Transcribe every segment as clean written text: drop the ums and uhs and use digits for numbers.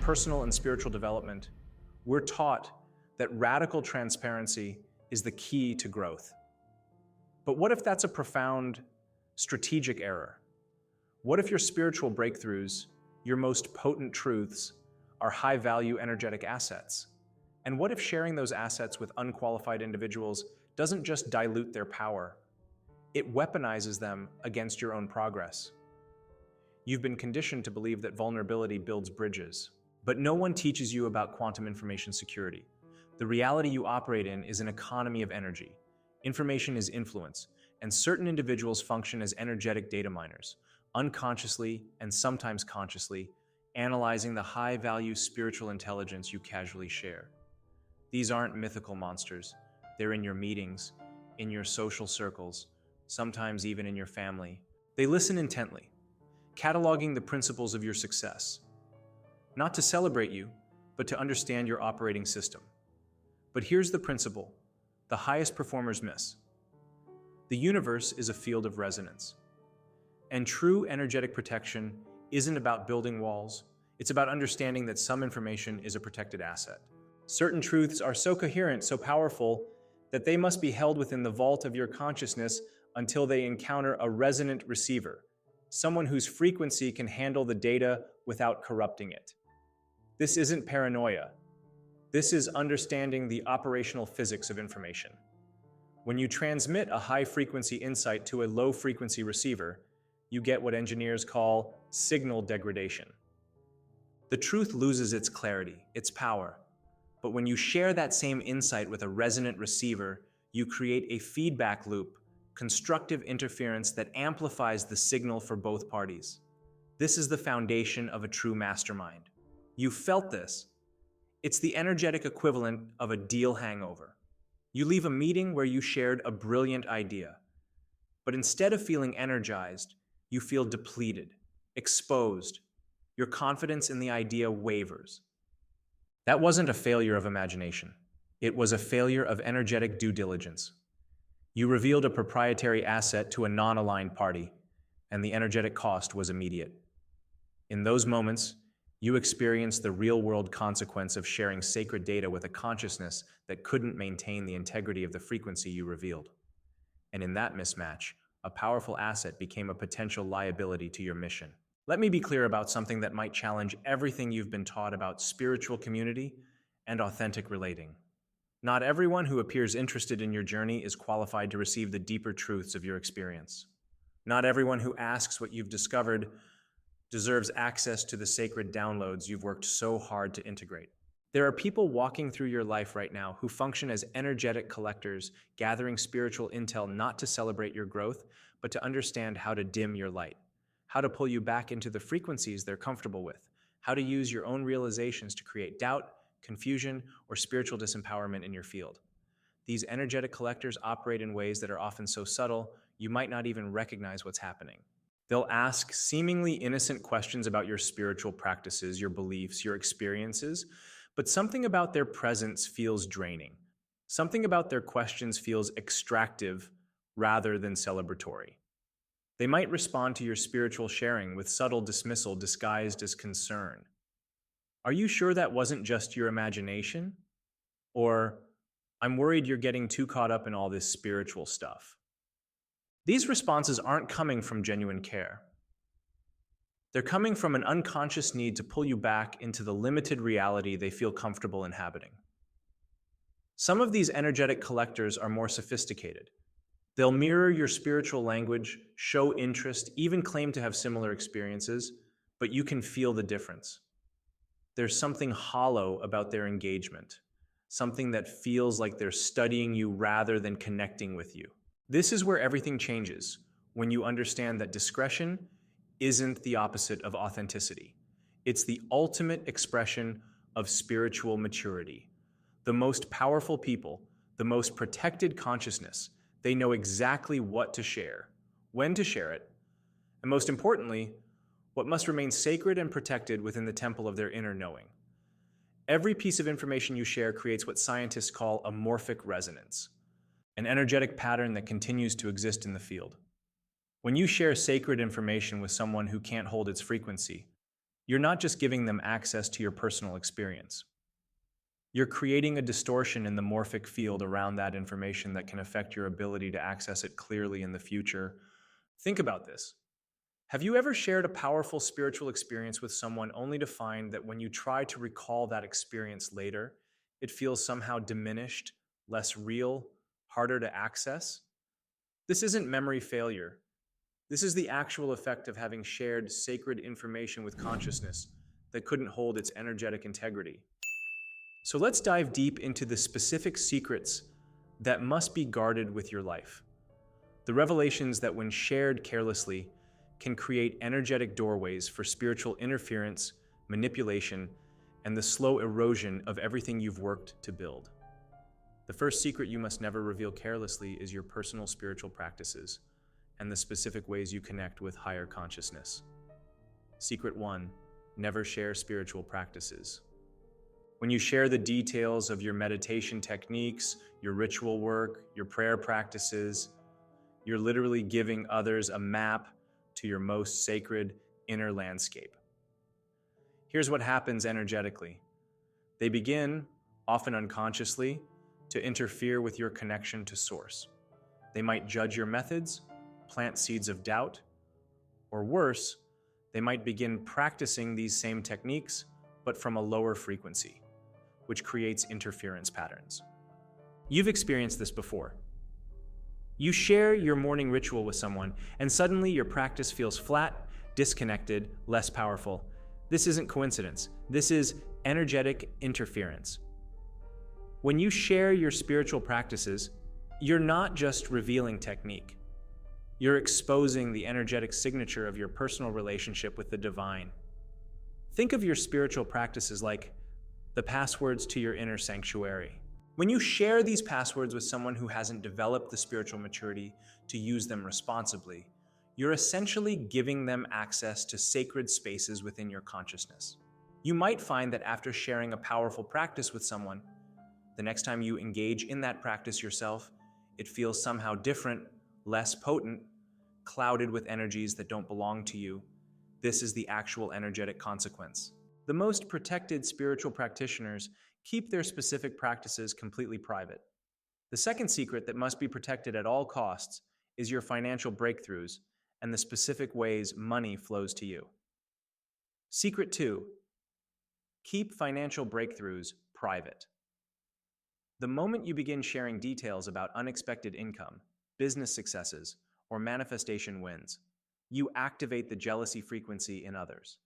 personal and spiritual development, we're taught that radical transparency is the key to growth. But what if that's a profound strategic error? What if your spiritual breakthroughs, your most potent truths, are high-value energetic assets? And what if sharing those assets with unqualified individuals doesn't just dilute their power, it weaponizes them against your own progress? You've been conditioned to believe that vulnerability builds bridges, but no one teaches you about quantum information security. The reality you operate in is an economy of energy. Information is influence, and certain individuals function as energetic data miners, unconsciously and sometimes consciously, analyzing the high-value spiritual intelligence you casually share. These aren't mythical monsters. They're in your meetings, in your social circles, sometimes even in your family. They listen intently, cataloging the principles of your success. Not to celebrate you, but to understand your operating system. But here's the principle the highest performers miss. The universe is a field of resonance. And true energetic protection isn't about building walls, it's about understanding that some information is a protected asset. Certain truths are so coherent, so powerful, that they must be held within the vault of your consciousness until they encounter a resonant receiver, someone whose frequency can handle the data without corrupting it. This isn't paranoia. This is understanding the operational physics of information. When you transmit a high-frequency insight to a low-frequency receiver, you get what engineers call signal degradation. The truth loses its clarity, its power. But when you share that same insight with a resonant receiver, you create a feedback loop, constructive interference that amplifies the signal for both parties. This is the foundation of a true mastermind. You felt this. It's the energetic equivalent of a deal hangover. You leave a meeting where you shared a brilliant idea, but instead of feeling energized, you feel depleted, exposed. Your confidence in the idea wavers. That wasn't a failure of imagination. It was a failure of energetic due diligence. You revealed a proprietary asset to a non-aligned party, and the energetic cost was immediate. In those moments, you experienced the real-world consequence of sharing sacred data with a consciousness that couldn't maintain the integrity of the frequency you revealed. And in that mismatch, a powerful asset became a potential liability to your mission. Let me be clear about something that might challenge everything you've been taught about spiritual community and authentic relating. Not everyone who appears interested in your journey is qualified to receive the deeper truths of your experience. Not everyone who asks what you've discovered deserves access to the sacred downloads you've worked so hard to integrate. There are people walking through your life right now who function as energetic collectors, gathering spiritual intel not to celebrate your growth, but to understand how to dim your light, how to pull you back into the frequencies they're comfortable with, how to use your own realizations to create doubt, confusion, or spiritual disempowerment in your field. These energetic collectors operate in ways that are often so subtle, you might not even recognize what's happening. They'll ask seemingly innocent questions about your spiritual practices, your beliefs, your experiences, but something about their presence feels draining. Something about their questions feels extractive rather than celebratory. They might respond to your spiritual sharing with subtle dismissal disguised as concern. Are you sure that wasn't just your imagination? Or, I'm worried you're getting too caught up in all this spiritual stuff. These responses aren't coming from genuine care. They're coming from an unconscious need to pull you back into the limited reality they feel comfortable inhabiting. Some of these energetic collectors are more sophisticated. They'll mirror your spiritual language, show interest, even claim to have similar experiences, but you can feel the difference. There's something hollow about their engagement, something that feels like they're studying you rather than connecting with you. This is where everything changes, when you understand that discretion isn't the opposite of authenticity. It's the ultimate expression of spiritual maturity. The most powerful people, the most protected consciousness, they know exactly what to share, when to share it, and most importantly, what must remain sacred and protected within the temple of their inner knowing. Every piece of information you share creates what scientists call a morphic resonance, an energetic pattern that continues to exist in the field. When you share sacred information with someone who can't hold its frequency, You're not just giving them access to your personal experience. You're creating a distortion in the morphic field around that information that can affect your ability to access it clearly in the future. Think about this. Have you ever shared a powerful spiritual experience with someone only to find that when you try to recall that experience later, it feels somehow diminished, less real, harder to access? This isn't memory failure. This is the actual effect of having shared sacred information with consciousness that couldn't hold its energetic integrity. So let's dive deep into the specific secrets that must be guarded with your life. The revelations that, when shared carelessly, can create energetic doorways for spiritual interference, manipulation, and the slow erosion of everything you've worked to build. The first secret you must never reveal carelessly is your personal spiritual practices and the specific ways you connect with higher consciousness. Secret 1: never share spiritual practices. When you share the details of your meditation techniques, your ritual work, your prayer practices, you're literally giving others a map to your most sacred inner landscape. Here's what happens energetically. They begin, often unconsciously, to interfere with your connection to Source. They might judge your methods, plant seeds of doubt, or worse, they might begin practicing these same techniques, but from a lower frequency, which creates interference patterns. You've experienced this before. You share your morning ritual with someone, and suddenly your practice feels flat, disconnected, less powerful. This isn't coincidence. This is energetic interference. When you share your spiritual practices, you're not just revealing technique. You're exposing the energetic signature of your personal relationship with the divine. Think of your spiritual practices like the passwords to your inner sanctuary. When you share these passwords with someone who hasn't developed the spiritual maturity to use them responsibly, you're essentially giving them access to sacred spaces within your consciousness. You might find that after sharing a powerful practice with someone, the next time you engage in that practice yourself, it feels somehow different, less potent, clouded with energies that don't belong to you. This is the actual energetic consequence. The most protected spiritual practitioners keep their specific practices completely private. The second secret that must be protected at all costs is your financial breakthroughs and the specific ways money flows to you. Secret 2: keep financial breakthroughs private. The moment you begin sharing details about unexpected income, business successes, or manifestation wins, you activate the jealousy frequency in others.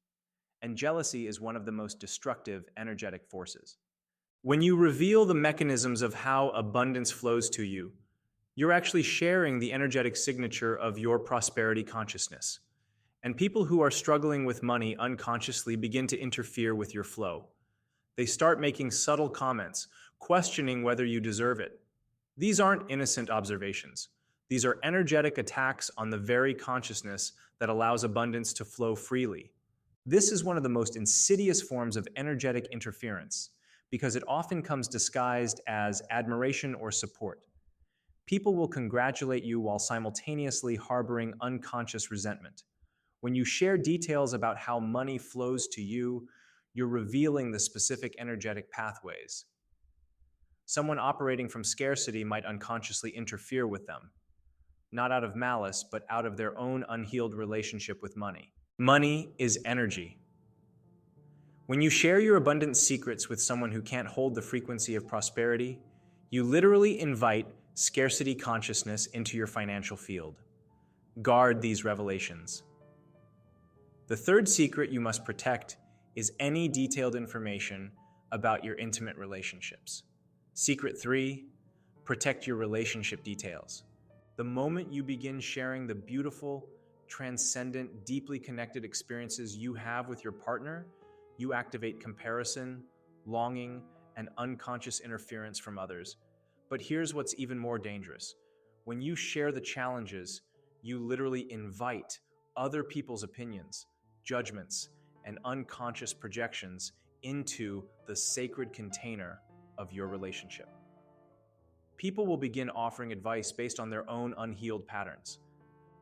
And jealousy is one of the most destructive energetic forces. When you reveal the mechanisms of how abundance flows to you, you're actually sharing the energetic signature of your prosperity consciousness. And people who are struggling with money unconsciously begin to interfere with your flow. They start making subtle comments, questioning whether you deserve it. These aren't innocent observations. These are energetic attacks on the very consciousness that allows abundance to flow freely. This is one of the most insidious forms of energetic interference because it often comes disguised as admiration or support. People will congratulate you while simultaneously harboring unconscious resentment. When you share details about how money flows to you, you're revealing the specific energetic pathways. Someone operating from scarcity might unconsciously interfere with them, not out of malice, but out of their own unhealed relationship with money. Money is energy. When you share your abundant secrets with someone who can't hold the frequency of prosperity, you literally invite scarcity consciousness into your financial field. Guard these revelations. The third secret you must protect is any detailed information about your intimate relationships. Secret 3: protect your relationship details. The moment you begin sharing the beautiful, transcendent, deeply connected experiences you have with your partner, you activate comparison, longing, and unconscious interference from others. But here's what's even more dangerous. When you share the challenges, you literally invite other people's opinions, judgments, and unconscious projections into the sacred container of your relationship. People will begin offering advice based on their own unhealed patterns.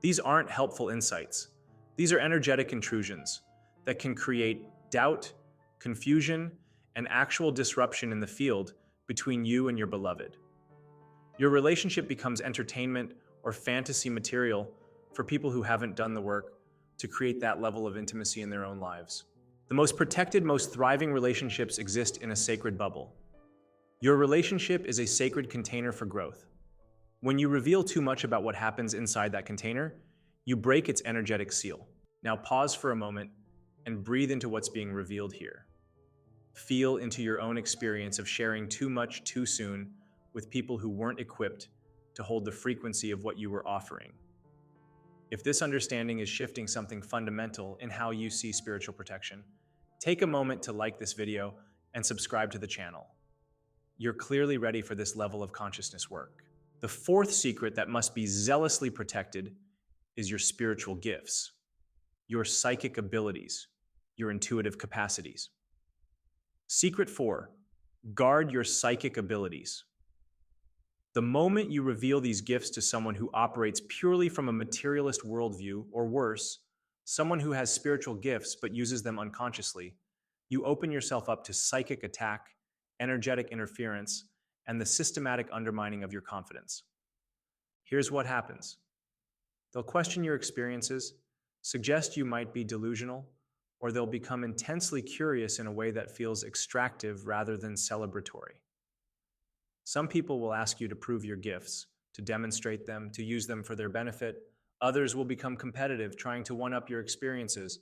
These aren't helpful insights. These are energetic intrusions. that can create doubt, confusion, and actual disruption in the field between you and your beloved. Your relationship becomes entertainment or fantasy material for people who haven't done the work to create that level of intimacy in their own lives. The most protected, most thriving relationships exist in a sacred bubble. Your relationship is a sacred container for growth. When you reveal too much about what happens inside that container, you break its energetic seal. Now pause for a moment and breathe into what's being revealed here. Feel into your own experience of sharing too much too soon with people who weren't equipped to hold the frequency of what you were offering. If this understanding is shifting something fundamental in how you see spiritual protection, take a moment to like this video and subscribe to the channel. You're clearly ready for this level of consciousness work. The fourth secret that must be zealously protected is your spiritual gifts, your psychic abilities, your intuitive capacities. Secret 4, guard your psychic abilities. The moment you reveal these gifts to someone who operates purely from a materialist worldview, or worse, someone who has spiritual gifts but uses them unconsciously, you open yourself up to psychic attack, energetic interference, and the systematic undermining of your confidence. Here's what happens. They'll question your experiences, suggest you might be delusional, or they'll become intensely curious in a way that feels extractive rather than celebratory. Some people will ask you to prove your gifts, to demonstrate them, to use them for their benefit. Others will become competitive, trying to one-up your experiences.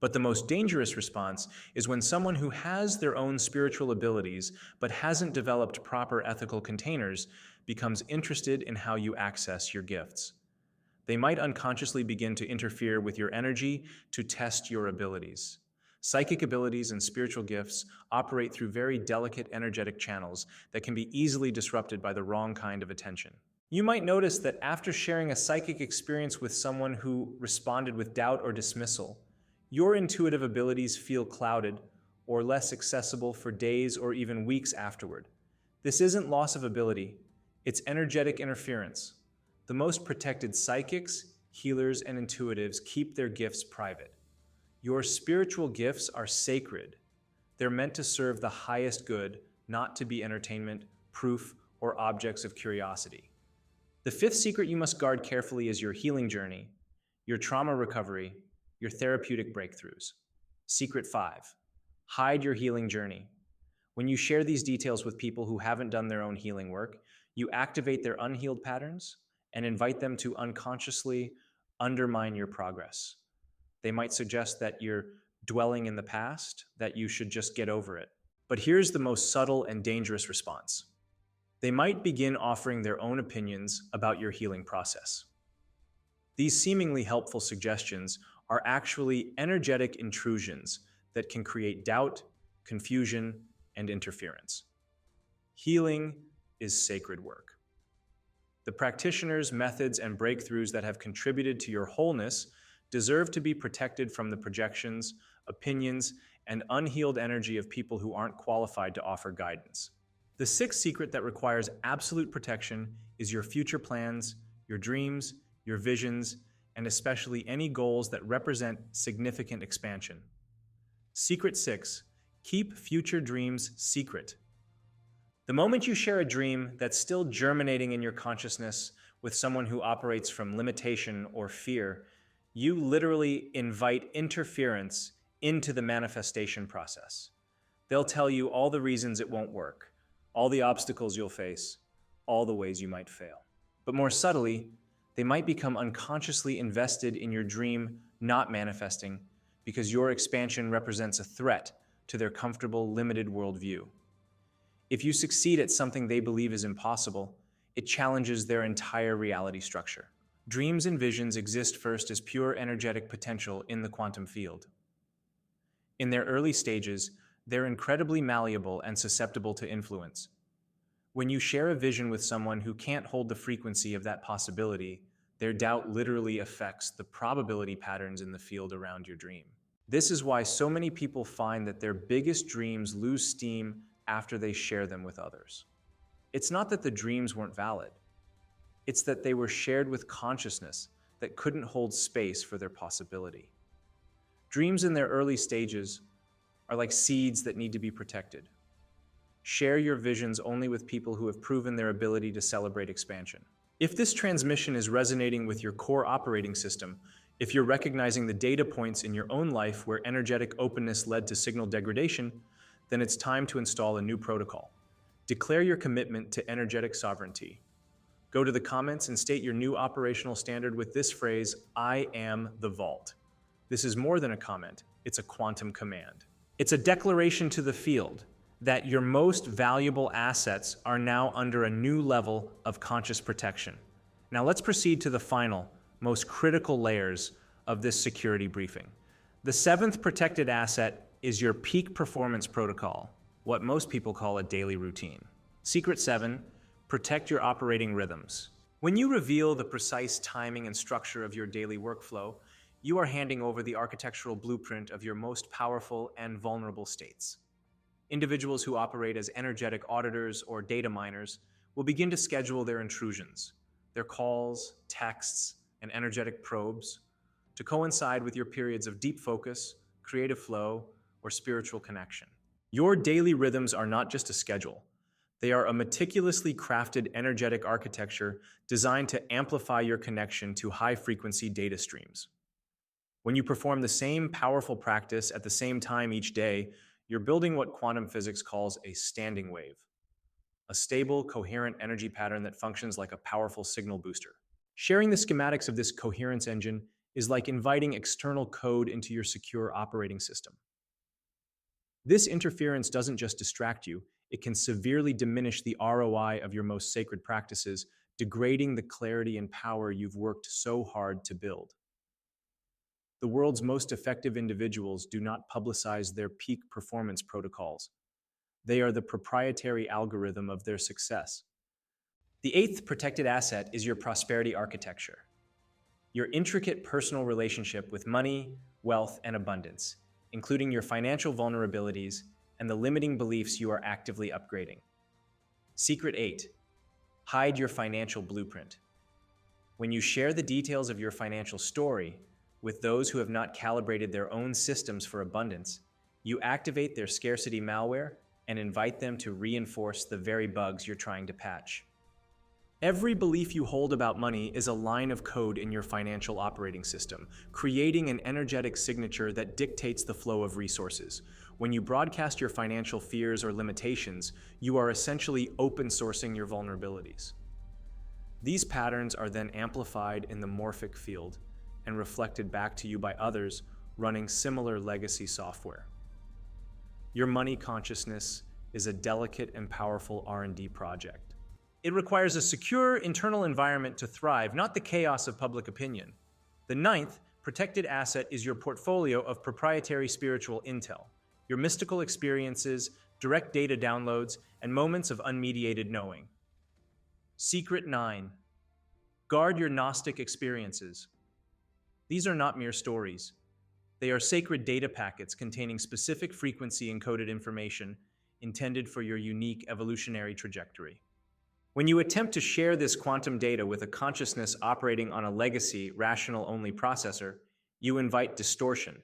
But the most dangerous response is when someone who has their own spiritual abilities but hasn't developed proper ethical containers becomes interested in how you access your gifts. They might unconsciously begin to interfere with your energy to test your abilities. Psychic abilities and spiritual gifts operate through very delicate energetic channels that can be easily disrupted by the wrong kind of attention. You might notice that after sharing a psychic experience with someone who responded with doubt or dismissal, your intuitive abilities feel clouded or less accessible for days or even weeks afterward. This isn't loss of ability, it's energetic interference. The most protected psychics, healers, and intuitives keep their gifts private. Your spiritual gifts are sacred. They're meant to serve the highest good, not to be entertainment, proof, or objects of curiosity. The fifth secret you must guard carefully is your healing journey, your trauma recovery, your therapeutic breakthroughs. Secret 5. Hide your healing journey. When you share these details with people who haven't done their own healing work, you activate their unhealed patterns and invite them to unconsciously undermine your progress. They might suggest that you're dwelling in the past, that you should just get over it. But here's the most subtle and dangerous response. They might begin offering their own opinions about your healing process. These seemingly helpful suggestions are actually energetic intrusions that can create doubt, confusion, and interference. Healing is sacred work. The practitioners, methods, and breakthroughs that have contributed to your wholeness deserve to be protected from the projections, opinions, and unhealed energy of people who aren't qualified to offer guidance. The sixth secret that requires absolute protection is your future plans, your dreams, your visions, and especially any goals that represent significant expansion. Secret 6. Keep future dreams secret. The moment you share a dream that's still germinating in your consciousness with someone who operates from limitation or fear, you literally invite interference into the manifestation process. They'll tell you all the reasons it won't work, all the obstacles you'll face, all the ways you might fail. But more subtly, they might become unconsciously invested in your dream not manifesting because your expansion represents a threat to their comfortable, limited worldview. If you succeed at something they believe is impossible, it challenges their entire reality structure. Dreams and visions exist first as pure energetic potential in the quantum field. In their early stages, they're incredibly malleable and susceptible to influence. When you share a vision with someone who can't hold the frequency of that possibility, their doubt literally affects the probability patterns in the field around your dream. This is why so many people find that their biggest dreams lose steam after they share them with others. It's not that the dreams weren't valid. It's that they were shared with consciousness that couldn't hold space for their possibility. Dreams in their early stages are like seeds that need to be protected. Share your visions only with people who have proven their ability to celebrate expansion. If this transmission is resonating with your core operating system, if you're recognizing the data points in your own life where energetic openness led to signal degradation, then it's time to install a new protocol. Declare your commitment to energetic sovereignty. Go to the comments and state your new operational standard with this phrase, "I am the vault." This is more than a comment, it's a quantum command. It's a declaration to the field that your most valuable assets are now under a new level of conscious protection. Now let's proceed to the final, most critical layers of this security briefing. The seventh protected asset is your peak performance protocol, what most people call a daily routine. Secret 7, protect your operating rhythms. When you reveal the precise timing and structure of your daily workflow, you are handing over the architectural blueprint of your most powerful and vulnerable states. Individuals who operate as energetic auditors or data miners will begin to schedule their intrusions, their calls, texts, and energetic probes to coincide with your periods of deep focus, creative flow, or spiritual connection. Your daily rhythms are not just a schedule. They are a meticulously crafted energetic architecture designed to amplify your connection to high-frequency data streams. When you perform the same powerful practice at the same time each day, you're building what quantum physics calls a standing wave, a stable, coherent energy pattern that functions like a powerful signal booster. Sharing the schematics of this coherence engine is like inviting external code into your secure operating system. This interference doesn't just distract you, it can severely diminish the ROI of your most sacred practices, degrading the clarity and power you've worked so hard to build. The world's most effective individuals do not publicize their peak performance protocols. They are the proprietary algorithm of their success. The eighth protected asset is your prosperity architecture, your intricate personal relationship with money, wealth, and abundance, including your financial vulnerabilities and the limiting beliefs you are actively upgrading. Secret 8, hide your financial blueprint. When you share the details of your financial story with those who have not calibrated their own systems for abundance, you activate their scarcity malware and invite them to reinforce the very bugs you're trying to patch. Every belief you hold about money is a line of code in your financial operating system, creating an energetic signature that dictates the flow of resources. When you broadcast your financial fears or limitations, you are essentially open sourcing your vulnerabilities. These patterns are then amplified in the morphic field and reflected back to you by others running similar legacy software. Your money consciousness is a delicate and powerful R&D project. It requires a secure internal environment to thrive, not the chaos of public opinion. The ninth protected asset is your portfolio of proprietary spiritual intel, your mystical experiences, direct data downloads, and moments of unmediated knowing. Secret 9, guard your Gnostic experiences. These are not mere stories. They are sacred data packets containing specific frequency encoded information intended for your unique evolutionary trajectory. When you attempt to share this quantum data with a consciousness operating on a legacy, rational-only processor, you invite distortion.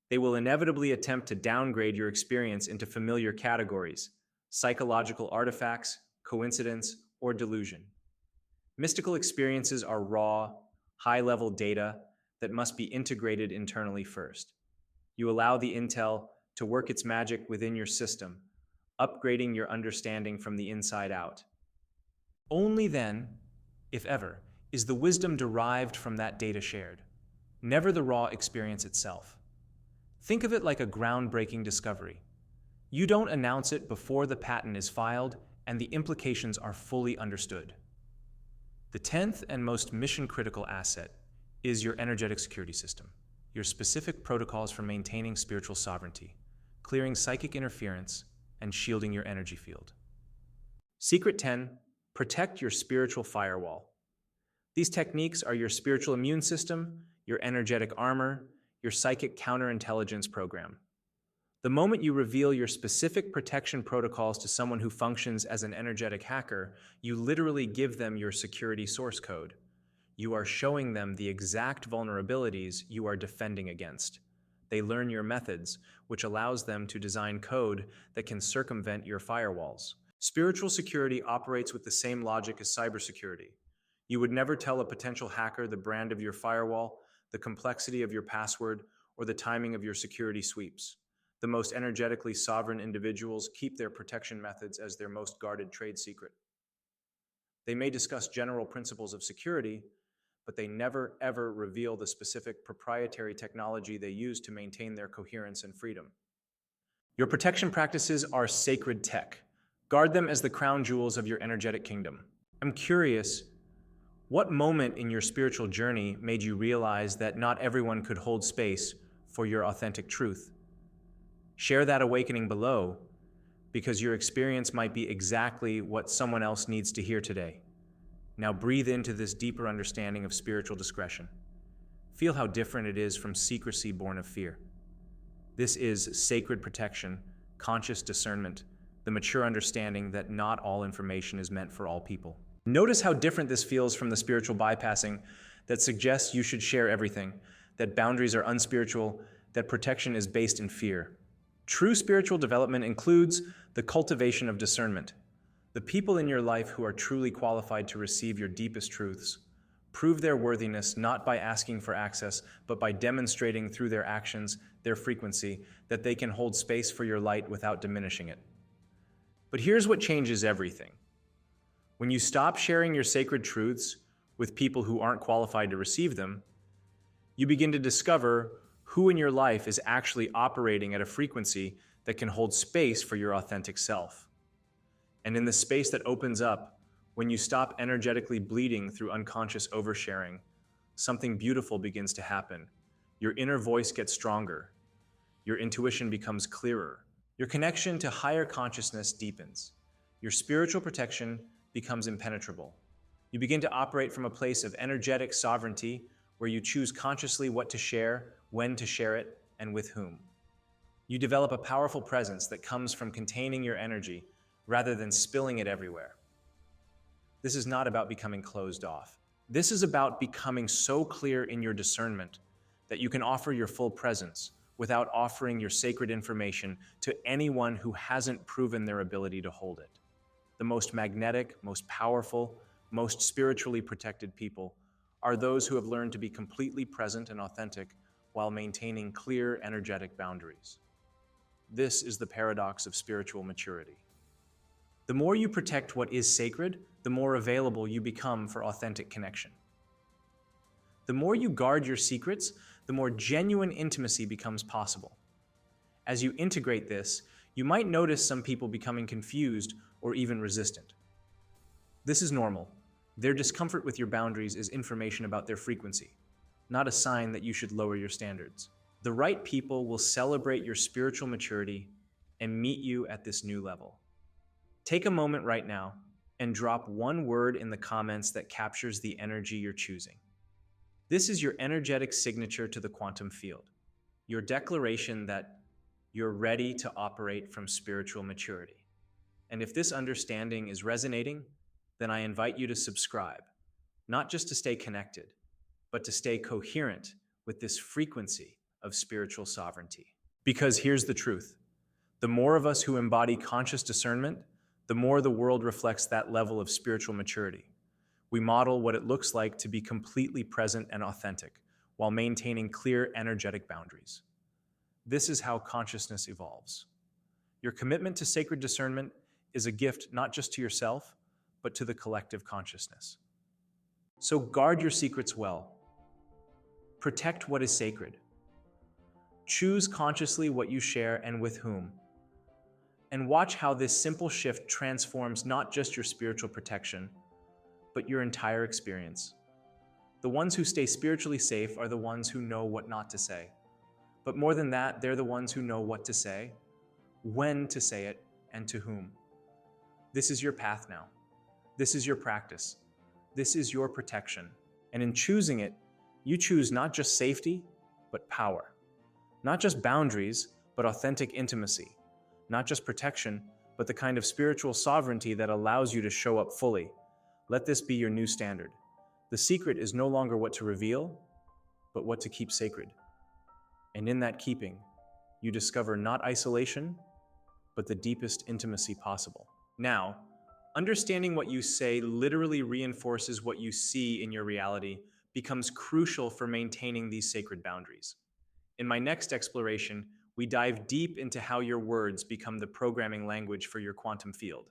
They will inevitably attempt to downgrade your experience into familiar categories, psychological artifacts, coincidence, or delusion. Mystical experiences are raw, high-level data that must be integrated internally first. You allow the intel to work its magic within your system, upgrading your understanding from the inside out. Only then, if ever, is the wisdom derived from that data shared, never the raw experience itself. Think of it like a groundbreaking discovery. You don't announce it before the patent is filed and the implications are fully understood. The 10th and most mission-critical asset is your energetic security system, your specific protocols for maintaining spiritual sovereignty, clearing psychic interference, and shielding your energy field. Secret 10, protect your spiritual firewall. These techniques are your spiritual immune system, your energetic armor, your psychic counterintelligence program. The moment you reveal your specific protection protocols to someone who functions as an energetic hacker, you literally give them your security source code. You are showing them the exact vulnerabilities you are defending against. They learn your methods, which allows them to design code that can circumvent your firewalls. Spiritual security operates with the same logic as cybersecurity. You would never tell a potential hacker the brand of your firewall, the complexity of your password, or the timing of your security sweeps. The most energetically sovereign individuals keep their protection methods as their most guarded trade secret. They may discuss general principles of security, but they never ever reveal the specific proprietary technology they use to maintain their coherence and freedom. Your protection practices are sacred tech. Guard them as the crown jewels of your energetic kingdom. I'm curious, what moment in your spiritual journey made you realize that not everyone could hold space for your authentic truth? Share that awakening below, because your experience might be exactly what someone else needs to hear today. Now breathe into this deeper understanding of spiritual discretion. Feel how different it is from secrecy born of fear. This is sacred protection, conscious discernment, the mature understanding that not all information is meant for all people. Notice how different this feels from the spiritual bypassing that suggests you should share everything, that boundaries are unspiritual, that protection is based in fear. True spiritual development includes the cultivation of discernment. The people in your life who are truly qualified to receive your deepest truths prove their worthiness not by asking for access, but by demonstrating through their actions, their frequency, that they can hold space for your light without diminishing it. But here's what changes everything. When you stop sharing your sacred truths with people who aren't qualified to receive them, you begin to discover who in your life is actually operating at a frequency that can hold space for your authentic self. And in the space that opens up, when you stop energetically bleeding through unconscious oversharing, something beautiful begins to happen. Your inner voice gets stronger. Your intuition becomes clearer. Your connection to higher consciousness deepens. Your spiritual protection becomes impenetrable. You begin to operate from a place of energetic sovereignty where you choose consciously what to share, when to share it, and with whom. You develop a powerful presence that comes from containing your energy rather than spilling it everywhere. This is not about becoming closed off. This is about becoming so clear in your discernment that you can offer your full presence without offering your sacred information to anyone who hasn't proven their ability to hold it. The most magnetic, most powerful, most spiritually protected people are those who have learned to be completely present and authentic while maintaining clear energetic boundaries. This is the paradox of spiritual maturity. The more you protect what is sacred, the more available you become for authentic connection. The more you guard your secrets, the more genuine intimacy becomes possible. As you integrate this, you might notice some people becoming confused or even resistant. This is normal. Their discomfort with your boundaries is information about their frequency, not a sign that you should lower your standards. The right people will celebrate your spiritual maturity and meet you at this new level. Take a moment right now and drop one word in the comments that captures the energy you're choosing. This is your energetic signature to the quantum field, your declaration that you're ready to operate from spiritual maturity. And if this understanding is resonating, then I invite you to subscribe, not just to stay connected, but to stay coherent with this frequency of spiritual sovereignty. Because here's the truth. The more of us who embody conscious discernment, the more the world reflects that level of spiritual maturity. We model what it looks like to be completely present and authentic while maintaining clear energetic boundaries. This is how consciousness evolves. Your commitment to sacred discernment is a gift not just to yourself, but to the collective consciousness. So guard your secrets well. Protect what is sacred. Choose consciously what you share and with whom. And watch how this simple shift transforms not just your spiritual protection, but your entire experience. The ones who stay spiritually safe are the ones who know what not to say. But more than that, they're the ones who know what to say, when to say it, and to whom. This is your path now. This is your practice. This is your protection. And in choosing it, you choose not just safety, but power. Not just boundaries, but authentic intimacy. Not just protection, but the kind of spiritual sovereignty that allows you to show up fully. Let this be your new standard. The secret is no longer what to reveal, but what to keep sacred. And in that keeping, you discover not isolation, but the deepest intimacy possible. Now, understanding what you say literally reinforces what you see in your reality becomes crucial for maintaining these sacred boundaries. In my next exploration, we dive deep into how your words become the programming language for your quantum field.